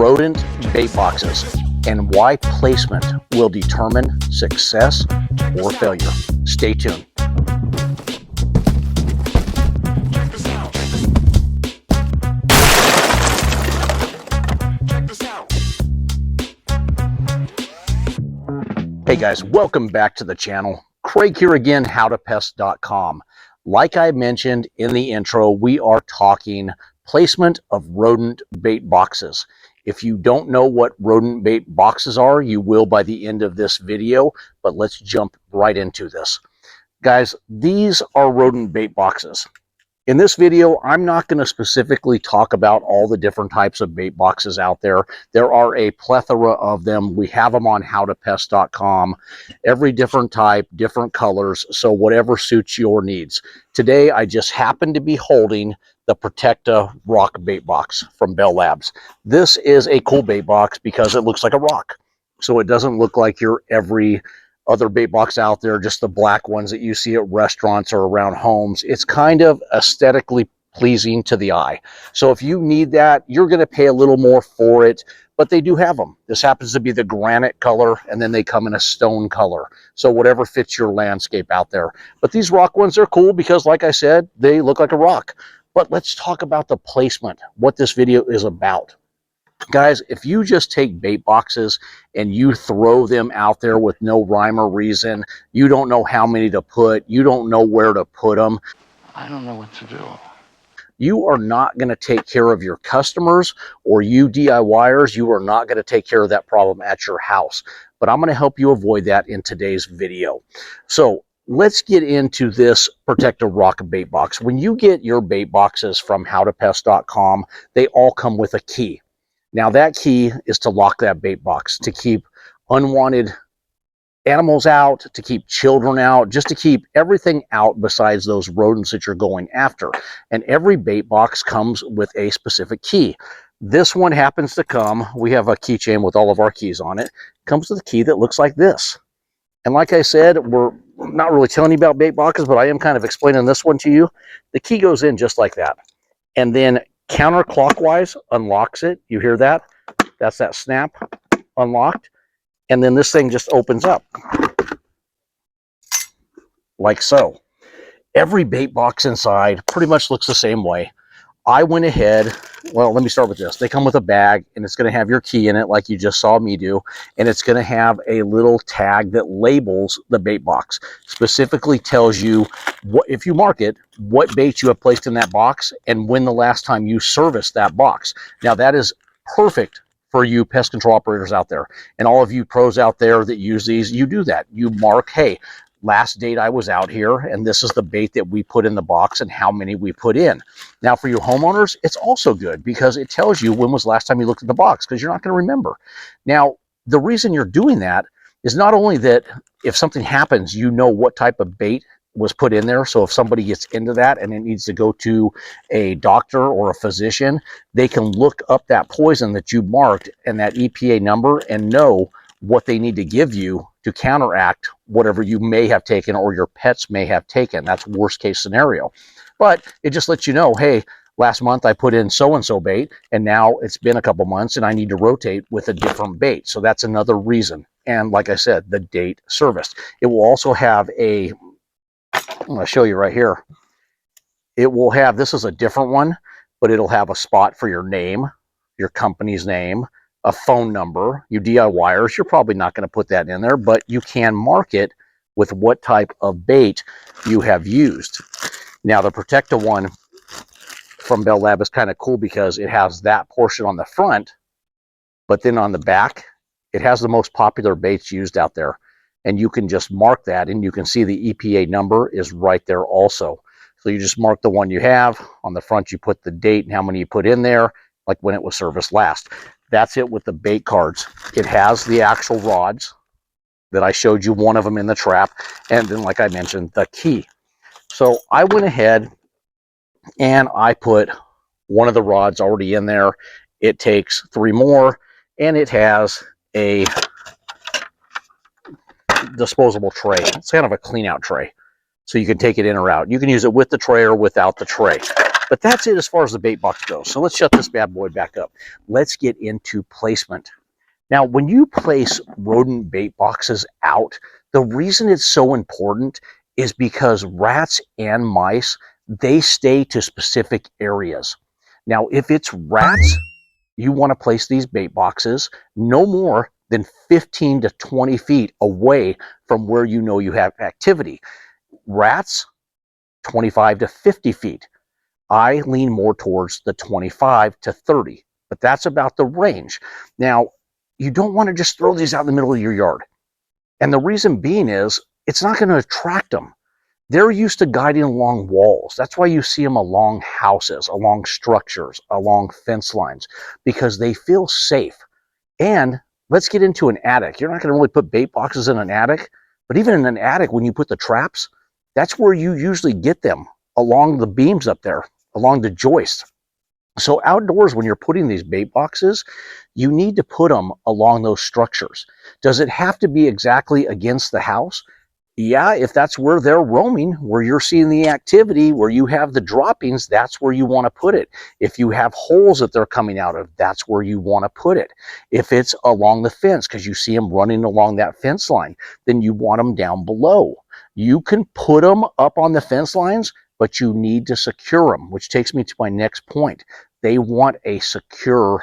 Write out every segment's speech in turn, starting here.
rodent bait boxes and why placement will determine success or failure. Stay tuned. Hey guys, welcome back to the channel. Craig here again, howtopest.com. Like I mentioned in the intro, we are talking placement of rodent bait boxes. If you don't know what rodent bait boxes are, you will by the end of this video, but let's jump right into this. Guys, these are rodent bait boxes. In this video, I'm not going to specifically talk about all the different types of bait boxes out there. There are a plethora of them. We have them on howtopest.com. Every different type, different colors, so whatever suits your needs. Today, I just happen to be holding the Protecta rock bait box from Bell Labs. This is a cool bait box because it looks like a rock. So it doesn't look like your every other bait box out there, just the black ones that you see at restaurants or around homes. It's kind of aesthetically pleasing to the eye. So if you need that, you're going to pay a little more for it, but they do have them. This happens to be the granite color, and then they come in a stone color. So whatever fits your landscape out there. But these rock ones are cool because, like I said, they look like a rock. But let's talk about the placement, what this video is about. Guys, if you just take bait boxes and you throw them out there with no rhyme or reason, you don't know how many to put, you don't know where to put them. I don't know what to do. You are not going to take care of your customers, or you DIYers, you are not going to take care of that problem at your house. But I'm going to help you avoid that in today's video. So let's get into this Protecta rock bait box. When you get your bait boxes from howtopest.com, they all come with a key. Now that key is to lock that bait box, to keep unwanted animals out, to keep children out, just to keep everything out besides those rodents that you're going after. And every bait box comes with a specific key. This one happens to come, we have a keychain with all of our keys on it, comes with a key that looks like this. And like I said, we're not really telling you about bait boxes, but I am kind of explaining this one to you. The key goes in just like that. And then counterclockwise unlocks it. You hear that? That's that snap unlocked. And then this thing just opens up like so. Every bait box inside pretty much looks the same way. I went ahead, well, let me start with this. They come with a bag, and it's going to have your key in it like you just saw me do, and it's going to have a little tag that labels the bait box. Specifically tells you, what, if you mark it, what bait you have placed in that box and when the last time you serviced that box. Now that is perfect for you pest control operators out there, and all of you pros out there that use these. You do that. You mark, hey, last date I was out here, and this is the bait that we put in the box and how many we put in. Now for your homeowners, it's also good because it tells you when was the last time you looked at the box, because you're not going to remember. Now, the reason you're doing that is not only that if something happens, you know what type of bait was put in there. So if somebody gets into that and it needs to go to a doctor or a physician, they can look up that poison that you marked and that EPA number and know what they need to give you to counteract whatever you may have taken or your pets may have taken. That's worst case scenario. But it just lets you know, hey, last month I put in so-and-so bait, and now it's been a couple months and I need to rotate with a different bait. So that's another reason. And like I said, the date serviced. It will also have a, I'm going to show you right here. It will have, this is a different one, but it'll have a spot for your name, your company's name, a phone number. You DIYers, you're probably not going to put that in there, but you can mark it with what type of bait you have used. Now the Protecta one from Bell Lab is kind of cool because it has that portion on the front, but then on the back, it has the most popular baits used out there. And you can just mark that, and you can see the EPA number is right there also. So you just mark the one you have. On the front, you put the date and how many you put in there, like when it was serviced last. That's it with the bait cards. It has the actual rods that I showed you, one of them in the trap, and then, like I mentioned, the key. So I went ahead and I put one of the rods already in there. It takes 3 more, and it has a disposable tray. It's kind of a clean out tray, so you can take it in or out. You can use it with the tray or without the tray. But that's it as far as the bait box goes. So let's shut this bad boy back up. Let's get into placement. Now, when you place rodent bait boxes out, the reason it's so important is because rats and mice, they stay to specific areas. Now, if it's rats, you want to place these bait boxes no more than 15 to 20 feet away from where you know you have activity. Rats, 25 to 50 feet. I lean more towards the 25 to 30, but that's about the range. Now, you don't want to just throw these out in the middle of your yard. And the reason being is it's not going to attract them. They're used to guiding along walls. That's why you see them along houses, along structures, along fence lines, because they feel safe. And let's get into an attic. You're not going to really put bait boxes in an attic, but even in an attic, when you put the traps, that's where you usually get them, along the beams up there, along the joist. So outdoors, when you're putting these bait boxes, you need to put them along those structures. Does it have to be exactly against the house? Yeah, if that's where they're roaming, where you're seeing the activity, where you have the droppings, that's where you want to put it. If you have holes that they're coming out of, that's where you want to put it. If it's along the fence, because you see them running along that fence line, then you want them down below. You can put them up on the fence lines, but you need to secure them, which takes me to my next point. They want a secure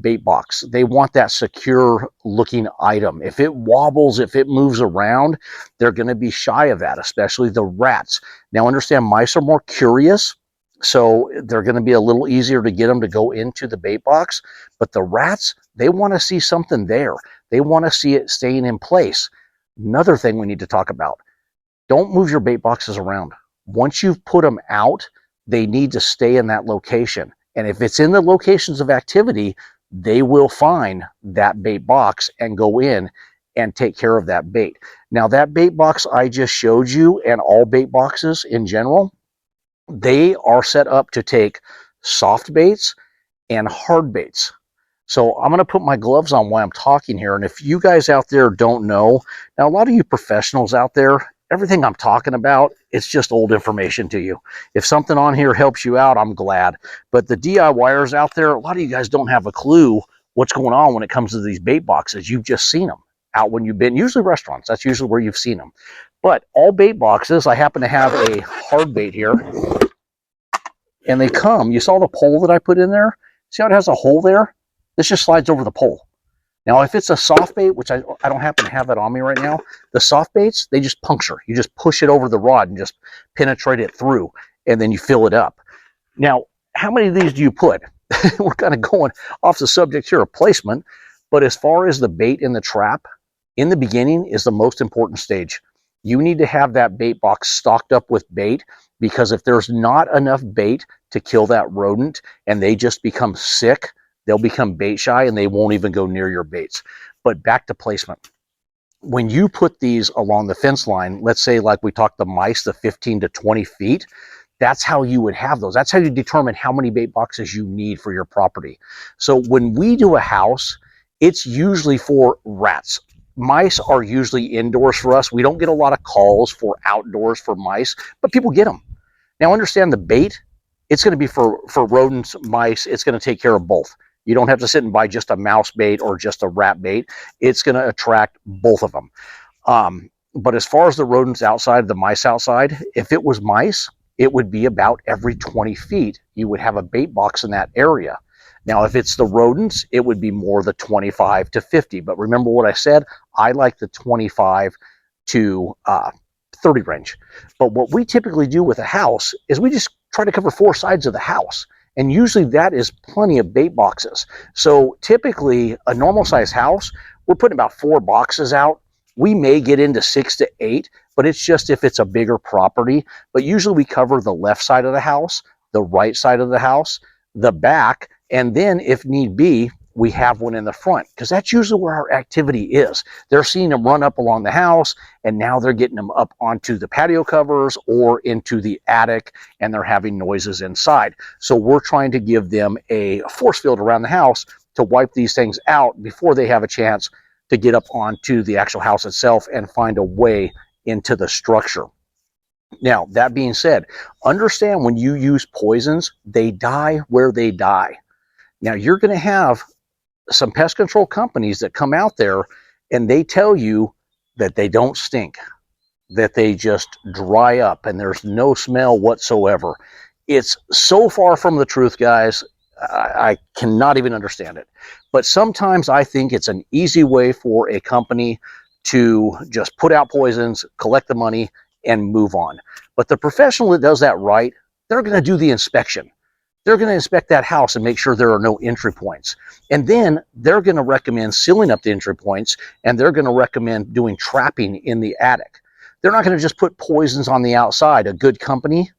bait box. They want that secure looking item. If it wobbles, if it moves around, they're going to be shy of that, especially the rats. Now understand, mice are more curious, so they're going to be a little easier to get them to go into the bait box. But the rats, they want to see something there. They want to see it staying in place. Another thing we need to talk about, don't move your bait boxes around. Once you've put them out, they need to stay in that location. And if it's in the locations of activity, they will find that bait box and go in and take care of that bait. Now, that bait box I just showed you, and all bait boxes in general, they are set up to take soft baits and hard baits. So I'm going to put my gloves on while I'm talking here. And if you guys out there don't know, now a lot of you professionals out there, everything I'm talking about, it's just old information to you. If something on here helps you out, I'm glad. But the DIYers out there, a lot of you guys don't have a clue what's going on when it comes to these bait boxes. You've just seen them out when you've been, usually restaurants. That's usually where you've seen them. But all bait boxes, I happen to have a hard bait here. And they come, you saw the pole that I put in there? See how it has a hole there? This just slides over the pole. Now, if it's a soft bait, which I don't happen to have that on me right now, the soft baits, they just puncture. You just push it over the rod and just penetrate it through, and then you fill it up. Now, how many of these do you put? We're kind of going off the subject here of placement, but as far as the bait in the trap, in the beginning is the most important stage. You need to have that bait box stocked up with bait, because if there's not enough bait to kill that rodent and they just become sick, they'll become bait shy and they won't even go near your baits. But back to placement. When you put these along the fence line, let's say like we talked the mice, the 15 to 20 feet, that's how you would have those. That's how you determine how many bait boxes you need for your property. So when we do a house, it's usually for rats. Mice are usually indoors for us. We don't get a lot of calls for outdoors for mice, but people get them. Now understand, the bait, it's going to be for rodents, mice. It's going to take care of both. You don't have to sit and buy just a mouse bait or just a rat bait. It's going to attract both of them. But as far as the rodents outside, the mice outside, if it was mice, it would be about every 20 feet. You would have a bait box in that area. Now, if it's the rodents, it would be more the 25 to 50. But remember what I said, I like the 25 to 30 range. But what we typically do with a house is we just try to cover 4 sides of the house. And usually that is plenty of bait boxes. So typically a normal size house, we're putting about 4 boxes out. We may get into 6 to 8, but it's just if it's a bigger property. But usually we cover the left side of the house, the right side of the house, the back, and then if need be, we have one in the front, because that's usually where our activity is. They're seeing them run up along the house, and now they're getting them up onto the patio covers or into the attic, and they're having noises inside. So we're trying to give them a force field around the house to wipe these things out before they have a chance to get up onto the actual house itself and find a way into the structure. Now, that being said, understand when you use poisons, they die where they die. Now, you're going to have some pest control companies that come out there and they tell you that they don't stink, that they just dry up and there's no smell whatsoever. It's so far from the truth, guys. I cannot even understand it. But sometimes I think it's an easy way for a company to just put out poisons, collect the money, and move on. But the professional that does that right, they're going to do the inspection. They're going to inspect that house and make sure there are no entry points. And then they're going to recommend sealing up the entry points, and they're going to recommend doing trapping in the attic. They're not going to just put poisons on the outside, a good company,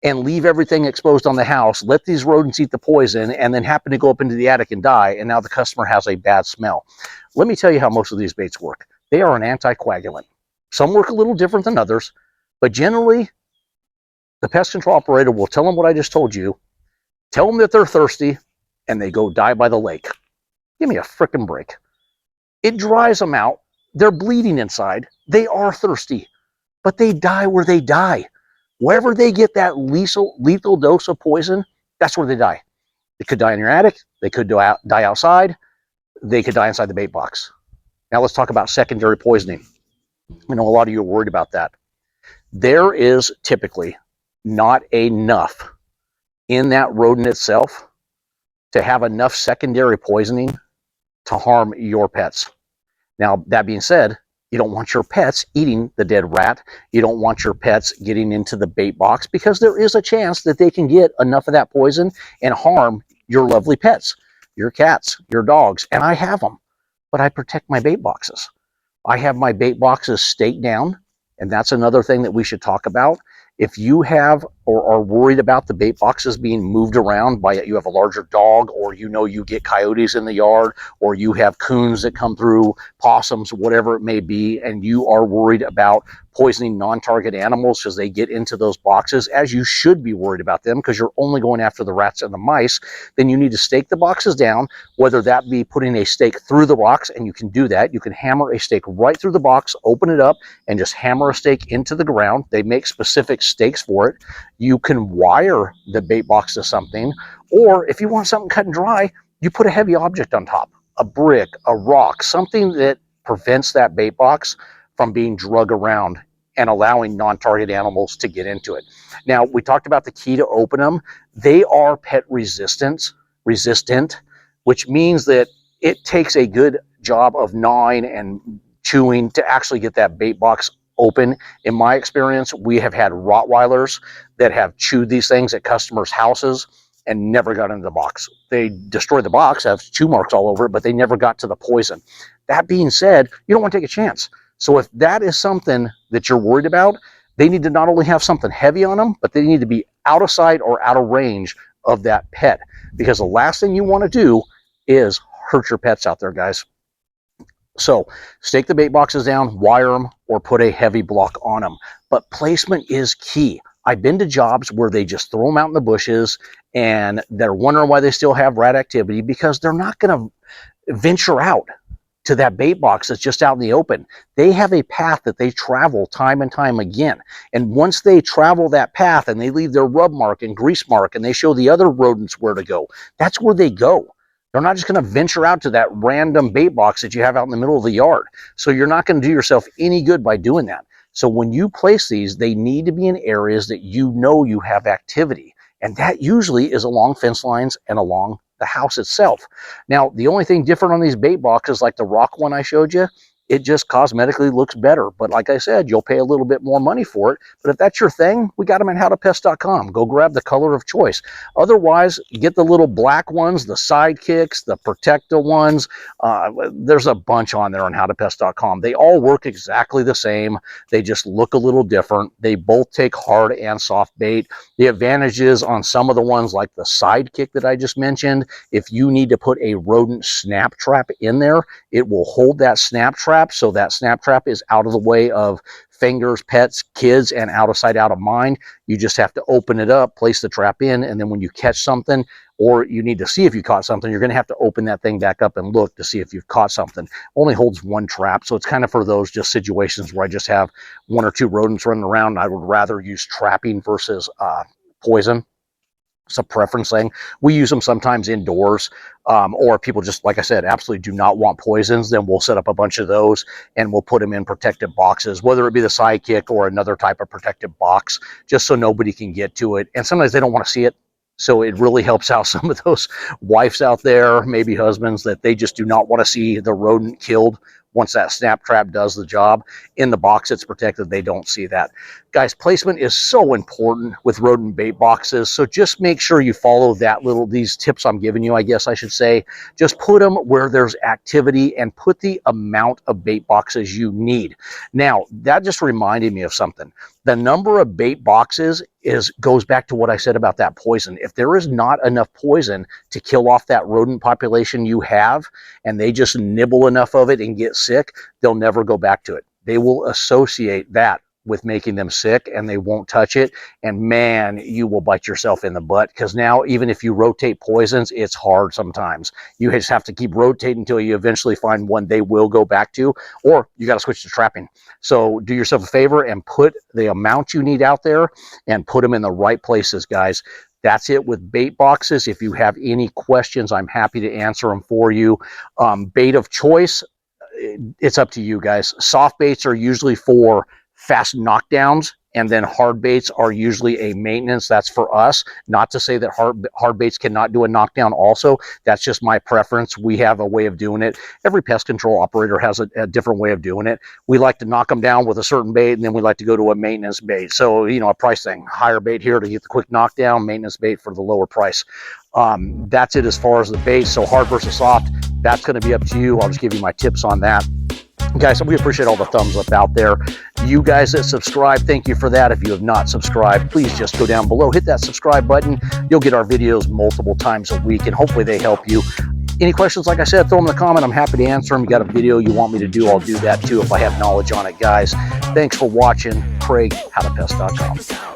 and leave everything exposed on the house, let these rodents eat the poison, and then happen to go up into the attic and die, and now the customer has a bad smell. Let me tell you how most of these baits work. They are an anticoagulant. Some work a little different than others, but generally, the pest control operator will tell them what I just told you, tell them that they're thirsty, and they go die by the lake. Give me a frickin' break. It dries them out. They're bleeding inside. They are thirsty, but they die where they die. Wherever they get that lethal dose of poison, that's where they die. They could die in your attic. They could die outside. They could die inside the bait box. Now let's talk about secondary poisoning. I know a lot of you are worried about that. There is typically not enough in that rodent itself to have enough secondary poisoning to harm your pets. Now, that being said, you don't want your pets eating the dead rat. You don't want your pets getting into the bait box, because there is a chance that they can get enough of that poison and harm your lovely pets, your cats, your dogs. And I have them, but I protect my bait boxes. I have my bait boxes staked down, and that's another thing that we should talk about. If you have or are worried about the bait boxes being moved around by you have a larger dog, or you get coyotes in the yard, or you have coons that come through, possums, whatever it may be, and you are worried about poisoning non-target animals because they get into those boxes, as you should be worried about them because you're only going after the rats and the mice, then you need to stake the boxes down, whether that be putting a stake through the box, and you can do that. You can hammer a stake right through the box, open it up, and just hammer a stake into the ground. They make specific stakes for it. You can wire the bait box to something, or if you want something cut and dry, you put a heavy object on top, a brick, a rock, something that prevents that bait box from being drug around and allowing non-target animals to get into it. Now, we talked about the key to open them. They are pet resistant, which means that it takes a good job of gnawing and chewing to actually get that bait box open. In my experience, we have had Rottweilers that have chewed these things at customers' houses and never got into the box. They destroyed the box, have chew marks all over it, but they never got to the poison. That being said, you don't want to take a chance. So if that is something that you're worried about, they need to not only have something heavy on them, but they need to be out of sight or out of range of that pet, because the last thing you want to do is hurt your pets out there, guys. So stake the bait boxes down, wire them, or put a heavy block on them. But placement is key. I've been to jobs where they just throw them out in the bushes and they're wondering why they still have rat activity, because they're not going to venture out to that bait box that's just out in the open. They have a path that they travel time and time again. And once they travel that path and they leave their rub mark and grease mark and they show the other rodents where to go, that's where they go. They're not just going to venture out to that random bait box that you have out in the middle of the yard. So you're not going to do yourself any good by doing that. So when you place these, they need to be in areas that you know you have activity. And that usually is along fence lines and along the house itself. Now, the only thing different on these bait boxes, like the rock one I showed you, it just cosmetically looks better. But like I said, you'll pay a little bit more money for it. But if that's your thing, we got them at howtopest.com. Go grab the color of choice. Otherwise, get the little black ones, the sidekicks, the protector ones. There's a bunch on there on howtopest.com. They all work exactly the same. They just look a little different. They both take hard and soft bait. The advantages on some of the ones, like the sidekick that I just mentioned, if you need to put a rodent snap trap in there, it will hold that snap trap trap, so that snap trap is out of the way of fingers, pets, kids, and out of sight, out of mind. You just have to open it up, place the trap in, and then when you catch something, or you need to see if you caught something, you're going to have to open that thing back up and look to see if you've caught something. Only holds one trap, so it's kind of for those just situations where I just have 1 or 2 rodents running around. I would rather use trapping versus poison. It's a preference thing. We use them sometimes indoors, or people just, like I said, absolutely do not want poisons. Then we'll set up a bunch of those and we'll put them in protective boxes, whether it be the Sidekick or another type of protective box, just so nobody can get to it. And sometimes they don't want to see it. So it really helps out some of those wives out there, maybe husbands, that they just do not want to see the rodent killed. Once that snap trap does the job, in the box it's protected, they don't see that. Guys, placement is so important with rodent bait boxes, so just make sure you follow these tips I'm giving you, I guess I should say. Just put them where there's activity and put the amount of bait boxes you need. Now, that just reminded me of something. The number of bait boxes goes back to what I said about that poison. If there is not enough poison to kill off that rodent population you have, and they just nibble enough of it and get sick, they'll never go back to it. They will associate that with making them sick, and they won't touch it. And man, you will bite yourself in the butt, because now even if you rotate poisons, it's hard sometimes. You just have to keep rotating until you eventually find one they will go back to, or you got to switch to trapping. So do yourself a favor and put the amount you need out there and put them in the right places, guys. That's it with bait boxes. If you have any questions, I'm happy to answer them for you. Bait of choice, it's up to you guys. Soft baits are usually for fast knockdowns, and then hard baits are usually a maintenance. That's for us. Not to say that hard baits cannot do a knockdown also. That's just my preference. We have a way of doing it. Every pest control operator has a different way of doing it. We like to knock them down with a certain bait, and then we like to go to a maintenance bait. So, you know, a price thing. Higher bait here to get the quick knockdown, maintenance bait for the lower price. That's it as far as the bait. So hard versus soft, that's going to be up to you. I'll just give you my tips on that. Guys, we appreciate all the thumbs up out there. You guys that subscribe, thank you for that. If you have not subscribed, please just go down below, hit that subscribe button. You'll get our videos multiple times a week, and hopefully they help you. Any questions, like I said, throw them in the comment. I'm happy to answer them. You got a video you want me to do, I'll do that too if I have knowledge on it, guys. Thanks for watching. Craig, howtopest.com.